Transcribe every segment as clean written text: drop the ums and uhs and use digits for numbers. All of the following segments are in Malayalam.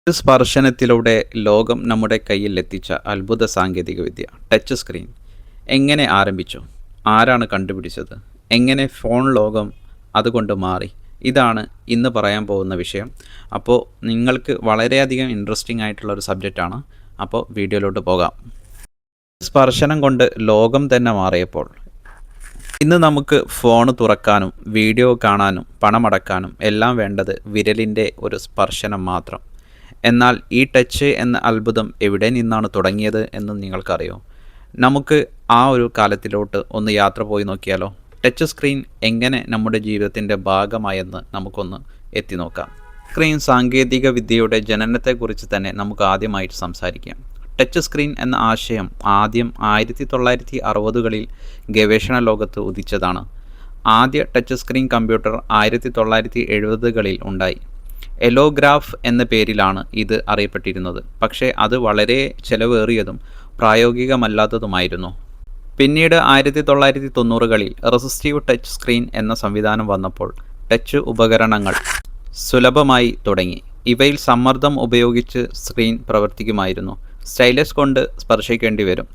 ഒരു സ്പർശനത്തിലൂടെ ലോകം നമ്മുടെ കയ്യിൽ എത്തിച്ച അത്ഭുത സാങ്കേതികവിദ്യ ടച്ച് സ്ക്രീൻ എങ്ങനെ ആരംഭിച്ചു? ആരാണ് കണ്ടുപിടിച്ചത്? എങ്ങനെ ഫോൺ ലോകം അതുകൊണ്ട് മാറി? ഇതാണ് ഇന്ന് പറയാൻ പോകുന്ന വിഷയം. അപ്പോൾ നിങ്ങൾക്ക് വളരെയധികം ഇൻട്രസ്റ്റിംഗ് ആയിട്ടുള്ള ഒരു സബ്ജക്റ്റാണ്. അപ്പോൾ വീഡിയോയിലോട്ട് പോകാം. സ്പർശനം കൊണ്ട് ലോകം തന്നെ മാറിയപ്പോൾ ഇന്ന് നമുക്ക് ഫോൺ തുറക്കാനും വീഡിയോ കാണാനും പണമടക്കാനും എല്ലാം വേണ്ടത് വിരലിൻ്റെ ഒരു സ്പർശനം മാത്രം. എന്നാൽ ഈ ടച്ച് എന്ന അത്ഭുതം എവിടെ നിന്നാണ് തുടങ്ങിയത് എന്ന് നിങ്ങൾക്കറിയോ? നമുക്ക് ആ ഒരു കാലത്തിലോട്ട് ഒന്ന് യാത്ര പോയി നോക്കിയാലോ? ടച്ച് സ്ക്രീൻ എങ്ങനെ നമ്മുടെ ജീവിതത്തിൻ്റെ ഭാഗമായെന്ന് നമുക്കൊന്ന് എത്തി നോക്കാം. സ്ക്രീൻ സാങ്കേതിക വിദ്യയുടെ ജനനത്തെക്കുറിച്ച് തന്നെ നമുക്ക് ആദ്യമായിട്ട് സംസാരിക്കാം. ടച്ച് സ്ക്രീൻ എന്ന ആശയം ആദ്യം 1960കളിൽ ഗവേഷണ ലോകത്ത് ഉദിച്ചതാണ്. ആദ്യ ടച്ച് സ്ക്രീൻ കമ്പ്യൂട്ടർ 1970കളിൽ ഉണ്ടായി. എലോഗ്രാഫ് എന്ന പേരിലാണ് ഇത് അറിയപ്പെട്ടിരുന്നത്. പക്ഷേ അത് വളരെ ചെലവേറിയതും പ്രായോഗികമല്ലാത്തതുമായിരുന്നു. പിന്നീട് 1990കളിൽ റെസിസ്റ്റീവ് ടച്ച് സ്ക്രീൻ എന്ന സംവിധാനം വന്നപ്പോൾ ടച്ച് ഉപകരണങ്ങൾ സുലഭമായി തുടങ്ങി. ഇവയിൽ സമ്മർദ്ദം ഉപയോഗിച്ച് സ്ക്രീൻ പ്രവർത്തിക്കുമായിരുന്നു. സ്റ്റൈലസ് കൊണ്ട് സ്പർശിക്കേണ്ടി വരും.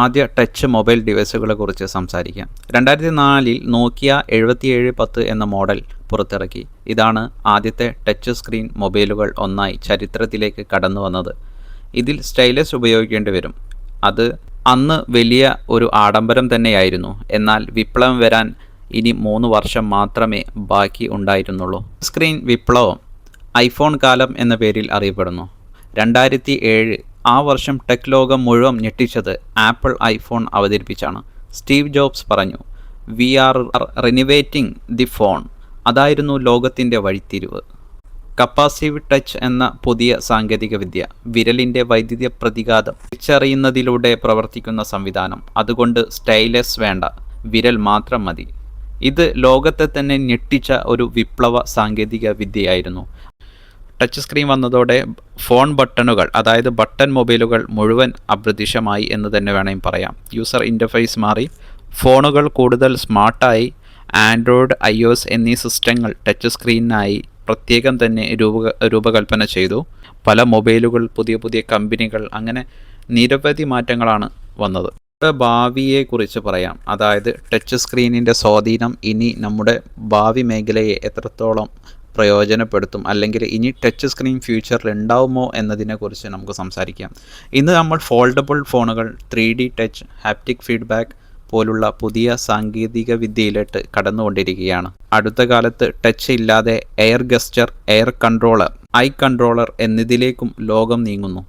ആദ്യ ടച്ച് മൊബൈൽ ഡിവൈസുകളെ കുറിച്ച് സംസാരിക്കാം. 2004 നോക്കിയ 7710 എന്ന മോഡൽ പുറത്തിറക്കി. ഇതാണ് ആദ്യത്തെ ടച്ച് സ്ക്രീൻ മൊബൈലുകൾ ഒന്നായി ചരിത്രത്തിലേക്ക് കടന്നു വന്നത്. ഇതിൽ സ്റ്റൈലസ് ഉപയോഗിക്കേണ്ടി വരും. അത് അന്ന് വലിയ ഒരു ആഡംബരം തന്നെയായിരുന്നു. എന്നാൽ വിപ്ലവം വരാൻ ഇനി 3 വർഷം മാത്രമേ ബാക്കി ഉണ്ടായിരുന്നുള്ളൂ. സ്ക്രീൻ വിപ്ലവം ഐഫോൺ കാലം എന്ന പേരിൽ അറിയപ്പെടുന്നു. 2007 ആ വർഷം ടെക് ലോകം മുഴുവൻ ഞെട്ടിച്ചത് ആപ്പിൾ ഐഫോൺ അവതരിപ്പിച്ചാണ്. സ്റ്റീവ് ജോബ്സ് പറഞ്ഞു, "വി ആർ റിനിവേറ്റിംഗ് ദി ഫോൺ." അതായിരുന്നു ലോകത്തിൻ്റെ വഴിത്തിരിവ്. കപ്പാസീവ് ടച്ച് എന്ന പുതിയ സാങ്കേതികവിദ്യ, വിരലിൻ്റെ വൈദ്യുത പ്രതിഘാതം തിരിച്ചറിയുന്നതിലൂടെ പ്രവർത്തിക്കുന്ന സംവിധാനം. അതുകൊണ്ട് സ്റ്റൈലസ് വേണ്ട, വിരൽ മാത്രം മതി. ഇത് ലോകത്തെ തന്നെ ഞെട്ടിച്ച ഒരു വിപ്ലവ സാങ്കേതിക വിദ്യയായിരുന്നു. ടച്ച് സ്ക്രീൻ വന്നതോടെ ഫോൺ ബട്ടണുകൾ, അതായത് ബട്ടൺ മൊബൈലുകൾ മുഴുവൻ അപ്രത്യക്ഷമായി എന്ന് തന്നെ വേണമെങ്കിൽ പറയാം. യൂസർ ഇൻ്റർഫേസ് മാറി. ഫോണുകൾ കൂടുതൽ സ്മാർട്ടായി. ആൻഡ്രോയിഡ്, iOS എന്നീ സിസ്റ്റങ്ങൾ ടച്ച് സ്ക്രീനിനായി പ്രത്യേകം തന്നെ രൂപകൽപ്പന ചെയ്തു. പല മൊബൈലുകൾ, പുതിയ പുതിയ കമ്പനികൾ, അങ്ങനെ നിരവധി മാറ്റങ്ങളാണ് വന്നത്. ഭാവിയെക്കുറിച്ച് പറയാം. അതായത് ടച്ച് സ്ക്രീനിൻ്റെ സ്വാധീനം ഇനി നമ്മുടെ ഭാവി മേഖലയെ എത്രത്തോളം പ്രയോജനപ്പെടുത്തും, അല്ലെങ്കിൽ ഇനി ടച്ച് സ്ക്രീൻ ഫ്യൂച്ചറിൽ ഉണ്ടാവുമോ എന്നതിനെക്കുറിച്ച് നമുക്ക് സംസാരിക്കാം. ഇന്ന് നമ്മൾ ഫോൾഡബിൾ ഫോണുകൾ, 3D ടച്ച്, ഹാപ്റ്റിക് ഫീഡ്ബാക്ക് പോലുള്ള പുതിയ സാങ്കേതിക വിദ്യയിലേക്ക് കടന്നുകൊണ്ടിരിക്കുകയാണ്. അടുത്ത കാലത്ത് ടച്ച് ഇല്ലാതെ air gesture, air controller, eye controller എന്നതിലേക്കും ലോകം നീങ്ങുന്നു.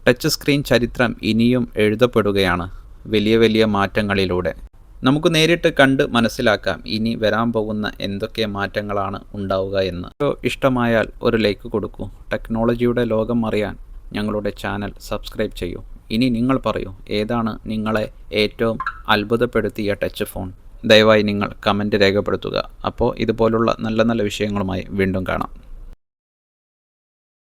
ടച്ച് സ്ക്രീൻ ചരിത്രം ഇനിയും എഴുതപ്പെടുകയാണ് വലിയ വലിയ മാറ്റങ്ങളിലൂടെ. നമുക്ക് നേരിട്ട് കണ്ട് മനസ്സിലാക്കാം ഇനി വരാൻ പോകുന്ന എന്തൊക്കെ മാറ്റങ്ങളാണ് ഉണ്ടാവുക എന്ന്. ഇഷ്ടമായാൽ ഒരു ലൈക്ക് കൊടുക്കൂ. ടെക്നോളജിയുടെ ലോകം അറിയാൻ ഞങ്ങളുടെ ചാനൽ സബ്സ്ക്രൈബ് ചെയ്യൂ. ഇനി നിങ്ങൾ പറയൂ, ഏതാണ് നിങ്ങളെ ഏറ്റവും അത്ഭുതപ്പെടുത്തിയ ടച്ച് ഫോൺ? ദയവായി നിങ്ങൾ കമൻറ്റ് രേഖപ്പെടുത്തുക. അപ്പോൾ ഇതുപോലുള്ള നല്ല നല്ല വിഷയങ്ങളുമായി വീണ്ടും കാണാം.